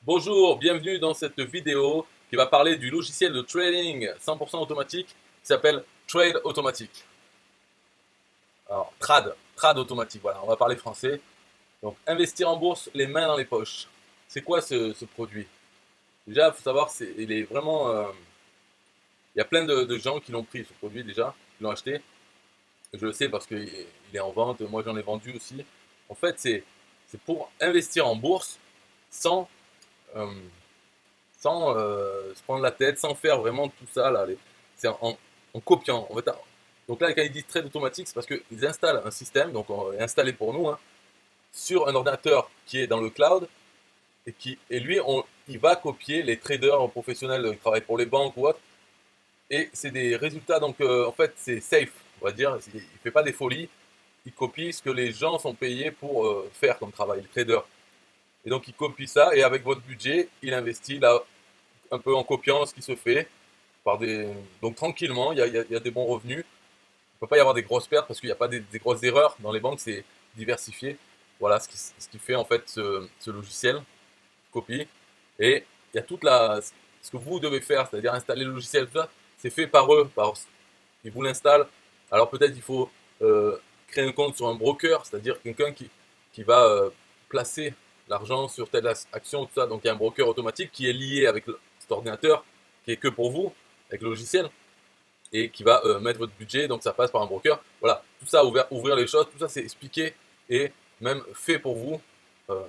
Bonjour, bienvenue dans cette vidéo qui va parler du logiciel de trading 100% automatique qui s'appelle Trade Automatique. Alors, Trade automatique, voilà, on va parler français. Donc, investir en bourse, les mains dans les poches. C'est quoi ce produit? Déjà, il faut savoir, il est vraiment. Il y a plein de gens qui l'ont pris, ce produit déjà, qui l'ont acheté. Je le sais parce qu'il est en vente, moi j'en ai vendu aussi. En fait, c'est pour investir en bourse sans. euh, sans se prendre la tête, sans faire vraiment tout ça là. C'est en copiant. En fait, donc là, quand ils disent trade automatique, c'est parce qu'ils installent un système, donc installé pour nous, hein, sur un ordinateur qui est dans le cloud et lui, il va copier les traders professionnels qui travaillent pour les banques ou autres. Et c'est des résultats, donc en fait, c'est safe, on va dire. Il ne fait pas des folies. Il copie ce que les gens sont payés pour faire comme travail, les traders. Et donc, il copie ça et avec votre budget, il investit là un peu en copiant ce qui se fait. Par des... Donc tranquillement, il y a des bons revenus. Il ne peut pas y avoir des grosses pertes parce qu'il n'y a pas des grosses erreurs dans les banques, c'est diversifié. Voilà ce qui fait en fait ce logiciel, copie. Et il y a toute la... Ce que vous devez faire, c'est-à-dire installer le logiciel, tout ça, c'est fait par eux. Ils vous l'installent. Alors peut-être il faut créer un compte sur un broker, c'est-à-dire quelqu'un qui va placer l'argent sur telle action, tout ça. Donc il y a un broker automatique qui est lié avec cet ordinateur, qui est que pour vous, avec le logiciel, et qui va mettre votre budget, donc ça passe par un broker. Voilà, tout ça, ouvrir les choses, tout ça c'est expliqué et même fait pour vous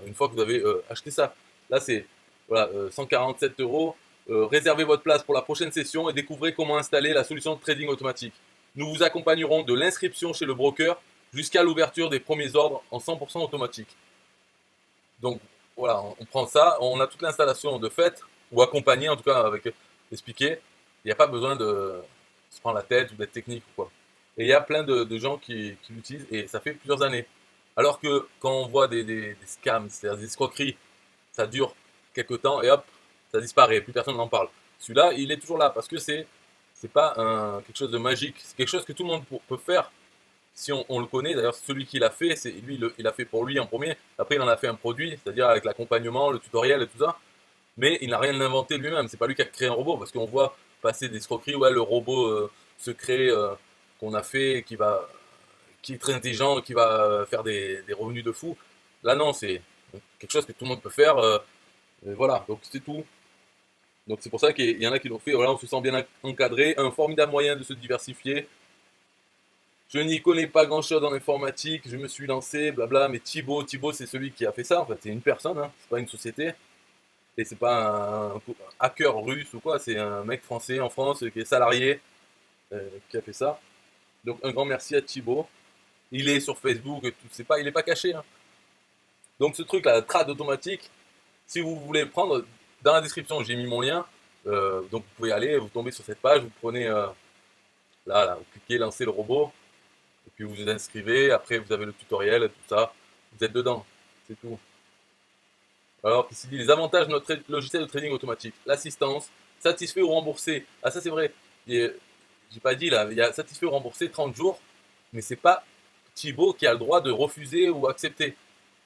une fois que vous avez acheté ça. Là c'est voilà, 147 euros. Réservez votre place pour la prochaine session et découvrez comment installer la solution de trading automatique. Nous vous accompagnerons de l'inscription chez le broker jusqu'à l'ouverture des premiers ordres en 100% automatique. Donc voilà, on prend ça, on a toute l'installation de fait, ou accompagné en tout cas avec expliqué. Il n'y a pas besoin de se prendre la tête ou d'être technique ou quoi. Et il y a plein de gens qui l'utilisent et ça fait plusieurs années. Alors que quand on voit des scams, c'est-à-dire des escroqueries, ça dure quelques temps et hop, ça disparaît, plus personne n'en parle. Celui-là, il est toujours là parce que c'est pas quelque chose de magique, c'est quelque chose que tout le monde peut faire si on le connaît. D'ailleurs, celui qui l'a fait, c'est lui, il a fait pour lui en premier. Après, il en a fait un produit, c'est-à-dire avec l'accompagnement, le tutoriel et tout ça. Mais il n'a rien inventé lui-même. C'est pas lui qui a créé un robot, parce qu'on voit passer des escroqueries. Ouais, le robot secret qu'on a fait, qui est très intelligent, qui va faire des revenus de fou. Là, non, c'est quelque chose que tout le monde peut faire. Et voilà, donc c'est tout. Donc c'est pour ça qu'il y en a qui l'ont fait. Voilà, on se sent bien encadré, un formidable moyen de se diversifier. Je n'y connais pas grand-chose en informatique, je me suis lancé, blabla, mais Thibaut c'est celui qui a fait ça, en fait, c'est une personne, hein, c'est pas une société, et c'est pas un hacker russe ou quoi, c'est un mec français en France qui est salarié, qui a fait ça. Donc un grand merci à Thibaut. Il est sur Facebook, et tout, il est pas caché. Hein. Donc ce truc là, trad automatique, si vous voulez le prendre, dans la description j'ai mis mon lien, donc vous pouvez aller, vous tombez sur cette page, vous prenez là, vous cliquez, lancez le robot, et puis vous vous inscrivez, après vous avez le tutoriel, et tout ça, vous êtes dedans, c'est tout. Alors, ici dit les avantages de notre logiciel de trading automatique. L'assistance, satisfait ou remboursé. Ah ça c'est vrai, j'ai pas dit là, il y a satisfait ou remboursé 30 jours, mais c'est pas Thibaut qui a le droit de refuser ou accepter.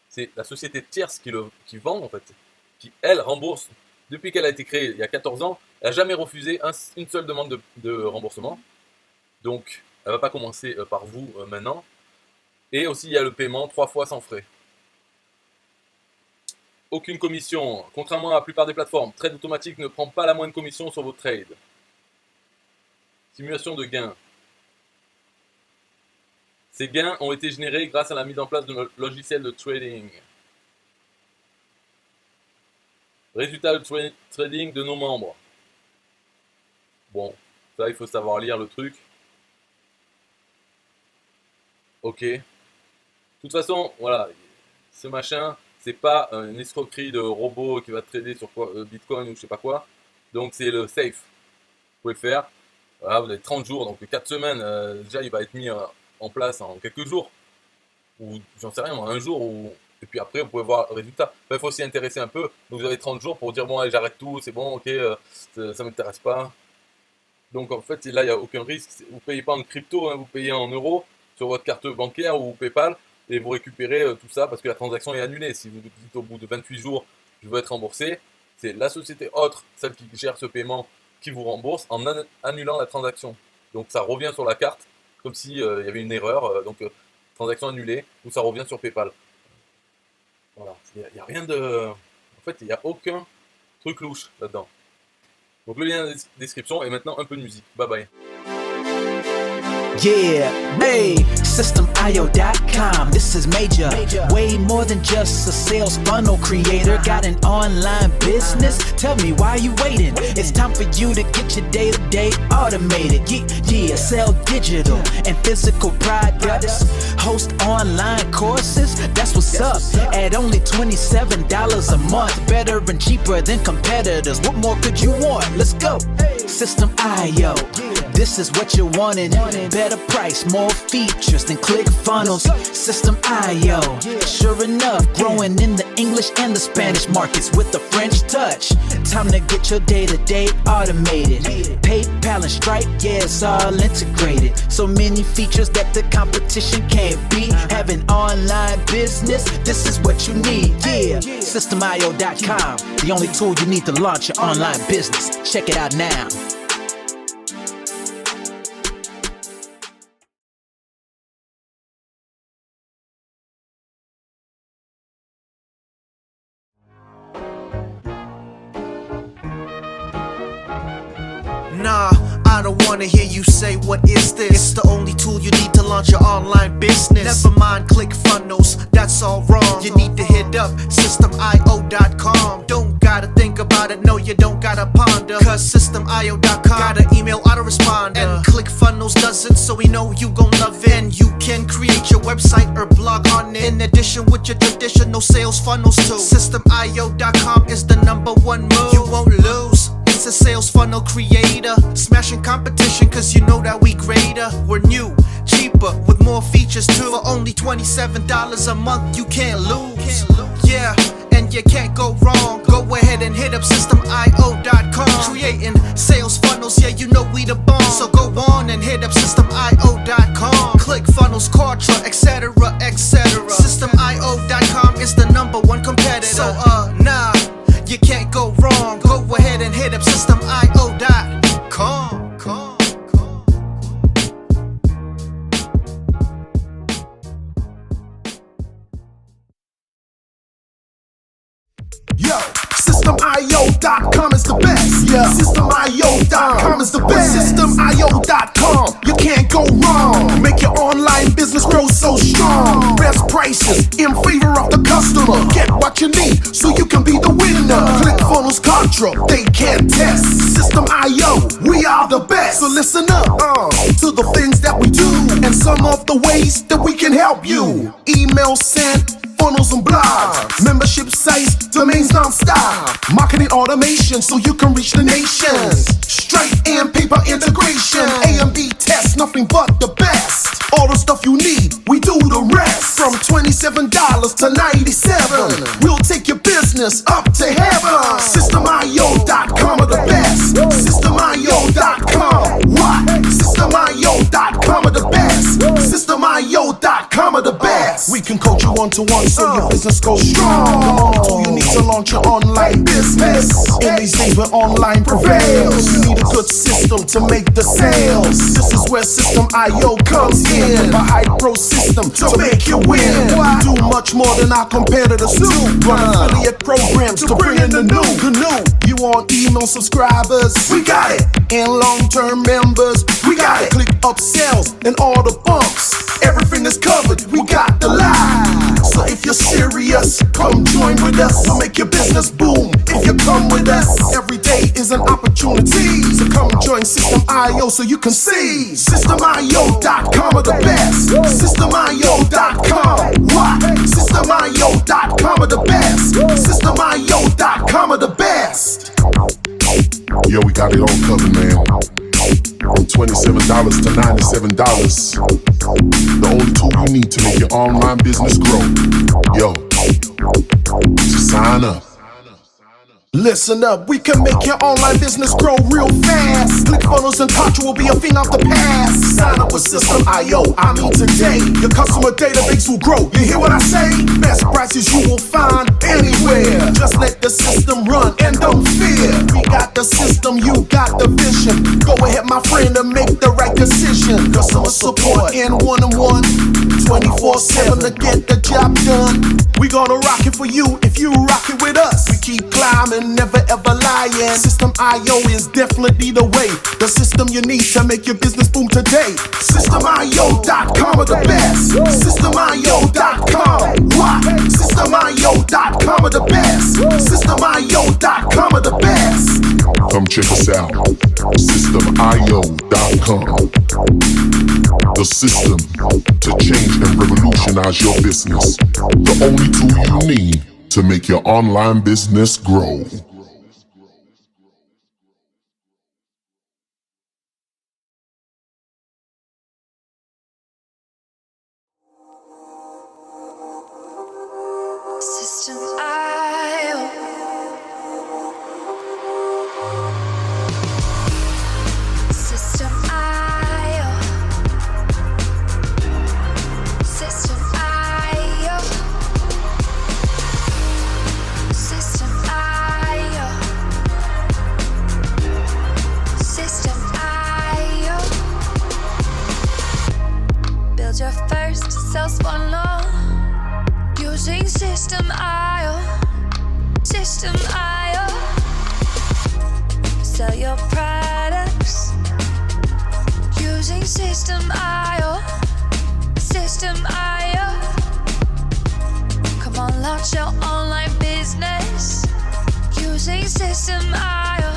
C'est la société tierce qui vend en fait, qui elle rembourse. Depuis qu'elle a été créée il y a 14 ans, elle n'a jamais refusé une seule demande de remboursement. Donc, elle ne va pas commencer par vous maintenant. Et aussi, il y a le paiement 3 fois sans frais. Aucune commission. Contrairement à la plupart des plateformes, Trade Automatique ne prend pas la moindre commission sur vos trades. Simulation de gains. Ces gains ont été générés grâce à la mise en place de notre logiciel de trading. Résultat de trading de nos membres. Bon, ça, il faut savoir lire le truc. Ok. De toute façon, voilà, ce machin, c'est pas une escroquerie de robot qui va trader sur quoi, Bitcoin ou je sais pas quoi. Donc c'est le safe. Vous pouvez le faire. Voilà, vous avez 30 jours, donc 4 semaines, déjà il va être mis en place en quelques jours. Ou j'en sais rien, moi, un jour. Et puis après, vous pouvez voir le résultat. Il faut s'y intéresser un peu. Donc vous avez 30 jours pour dire bon, allez, j'arrête tout, c'est bon, ok, ça m'intéresse pas. Donc en fait, là, il n'y a aucun risque. Vous ne payez pas en crypto, hein, vous payez en euros sur votre carte bancaire ou PayPal et vous récupérez tout ça parce que la transaction est annulée. Si vous dites au bout de 28 jours, je veux être remboursé, c'est la société autre, celle qui gère ce paiement, qui vous rembourse en annulant la transaction. Donc ça revient sur la carte, comme s'il y avait une erreur, transaction annulée, ou ça revient sur PayPal. Voilà, il n'y a rien de... En fait, il n'y a aucun truc louche là-dedans. Donc le lien dans la description et maintenant un peu de musique. Bye bye. Yeah, hey, SystemIO.com, this is major. Way more than just a sales funnel creator. Got an online business? Tell me why you waiting. It's time for you to get your day-to-day automated. Yeah, sell digital and physical products. Host online courses, that's what's up. At only $27 a month. Better and cheaper than competitors. What more could you want? Let's go. System.io, this is what you're wanting. Better price, more features than ClickFunnels. System.io, sure enough, growing in the English and the Spanish markets with the French touch. Time to get your day-to-day automated. PayPal and Stripe, yeah, it's all integrated. So many features that the competition can't beat. Have an online business, this is what you need. Yeah, SystemIO.com, the only tool you need to launch your online business. Check it out now. Nah, I don't wanna hear you say what is this. It's the only tool you need to launch your online business. Never mind ClickFunnels, that's all wrong. You need to hit up SystemIO.com. Don't gotta think about it, no you don't gotta ponder. Cause SystemIO.com got an email autoresponder. And ClickFunnels doesn't, so we know you gon' love it. And you can create your website or blog on it. In addition with your traditional sales funnels too. SystemIO.com is the #1 move. You won't lose. It's a sales funnel creator, smashing competition cause you know that we greater. We're new, cheaper, with more features too. For only $27 a month, you can't lose. Yeah, and you can't go wrong. Go ahead and hit up SystemIO.com. Creating sales funnels, yeah, you know we the bomb. So go on and hit up SystemIO.com. ClickFunnels, Kartra, etc, etc. SystemIO.com is the #1 competitor. So nah, you can't go wrong. Go ahead and hit up SystemIO.com. Yo, SystemIO.com is the best. Yeah, SystemIO.com is the best. SystemIO.com, you can't go wrong. Make your online business grow so strong. Best prices in favor of the customer. Get what you need so you can be the winner. ClickFunnels, Kartra, they can't test. System.io, we are the best. So listen up to the things that we do and some of the ways that we can help you. Email sent, funnels and blogs, membership sites, domains non-stop, marketing automation so you can reach the nations. Stripe and PayPal integration, A and B tests, nothing but the best. All the stuff you need, we do the rest. From $27 to $97, we'll take your business up to heaven. SystemIO.com are the best. SystemIO.com, what? SystemIO.com are the best. SystemIO.com are the best. We can coach you one-to-one so your business goes strong. The only tool you need to launch your online business. In these days where online prevails, you need a good system to make the sales. This is where System.io comes in. With a high pro system to make you win. We do much more than our competitors do. Run affiliate programs to bring in the new. You want email subscribers? We got it. And long-term members? We got it. Click upsells and all the bumps. Everything is covered. We got the line. So if you're serious, come join with us. We'll make your business boom. If you come with us, every day is an opportunity. So come join System.io so you can see. SystemIO.com are the best. SystemIO.com, what? SystemIO.com are the best. SystemIO.com are the best. Yo, we got it all covered, man. From $27 to $97. The only tool you need to make your online business grow. Yo, just sign up. Listen up, we can make your online business grow real fast. ClickFunnels and Kartra will be a thing of the past. Sign up with System.io, I mean today. Your customer database will grow, you hear what I say? Best prices you will find anywhere. Just let the system run and don't System.io is definitely the way. The system you need to make your business boom today. System.io.com are the best. System.io.com. What? System.io.com are the best. System.io.com are the best. Come check us out. System.io.com. The system to change and revolutionize your business. The only tool you need to make your online business grow. System.io. System.io. System.io. System.io. System.io. Build your first sales funnel using System.io. System.io. Sell your products using System.io. System.io. Come on, launch your online business using System.io.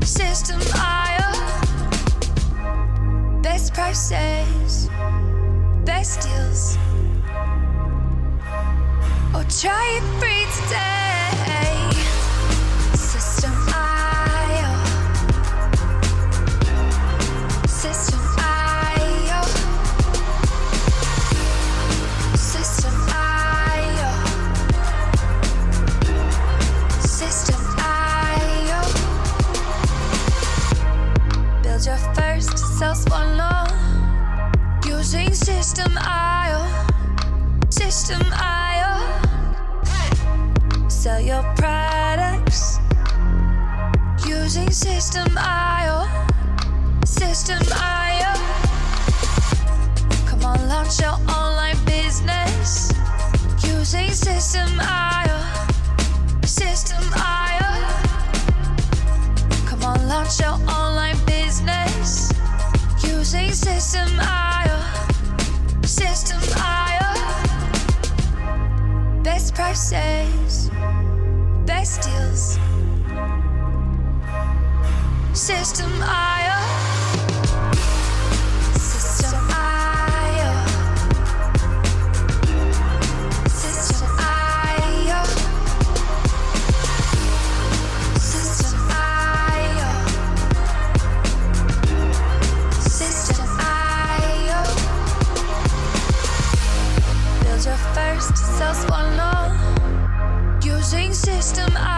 System.io. Best prices, best deals. Or try it free today. System.io. System.io. System.io. System.io. Build your first sales funnel using System.io. System.io. Sell your products using System.io. System.io. Come on, launch your online business using System.io. System.io. Come on, launch your online business using System.io. System.io. Best prices, best deals. System.io. System.io. System.io. System.io. System.io. Build your first sales funnel using System.io.